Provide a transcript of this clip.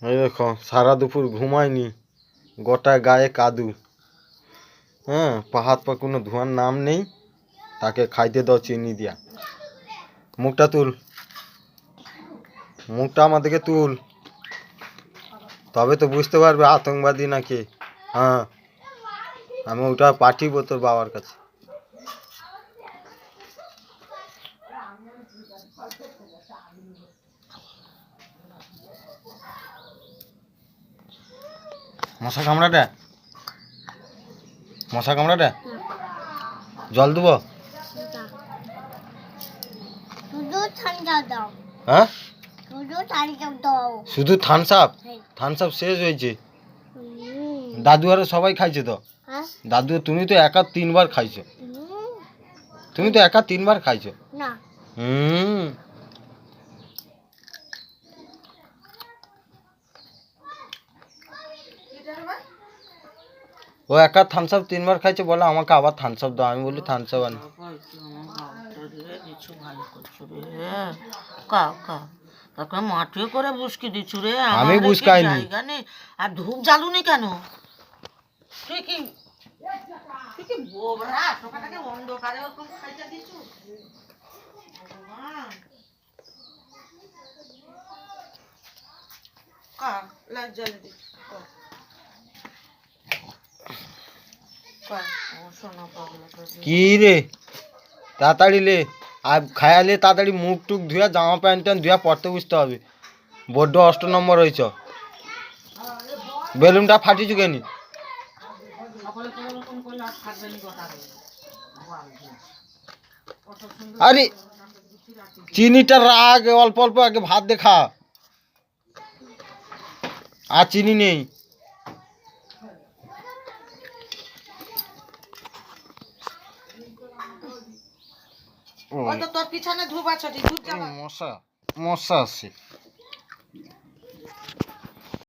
এই দেখো সারা দুপুর ঘুমায়নি, গোটা গায়ে কাদু। হ্যাঁ, পাহাড় পা কোনো ধোঁয়ার নাম নেই। তাকে খাইতে দাও চিনি দিয়া। মুখটা তুল, মুখটা আমাদেরকে তুল, তবে তো বুঝতে পারবে আতঙ্কবাদী নাকি। হ্যাঁ, আমি ওটা পাঠিয়ে তোর বাবার কাছে। মশা কামড়াটা, মশা কামড়াটা জল দেবো? হ্যাঁ, শুধু থামস আপ? থামস আপ শেষ হয়েছে। দাদু আর সবাই খাইছে তো। দাদু তুমি তো একা 3বার খাইছো। তুমি তো একা 3বার খাইছো। ও একা থামস আপ 3বার খাইছে, বলে আমাকে আবার থামস আপ দাও। আমি বলি থামস আপ আনি। মাঠে করে বুসকি দিচ্ছু রে। আমি বুসকাইনি। আর ধূপ জ্বালুনি কেন? তুই কি বোবরা সকালটাকে অন্ধকারে ওরকম খাইতে দিচ্ছু? লাইট জ্বালিয়ে দিচ্ছি। কি রে, তাড়াতাড়ি লে আর খায়ালে তাড়াতাড়ি মুখ টুক ধুয়া জামা প্যান্ট ট্যান্ট ধুয়া পড়তে বুঝতে হবে। বড্ড 8 নম্বর হয়েছ। বেলুনটা ফাটিছু কেনি? আরে চিনিটা রাগ, অল্প অল্প আগে ভাত দেখা। আর চিনি নেই। তোর পিছনে ধূপ আছে, ধূপ জ্বালা। মশা, মশা আছে।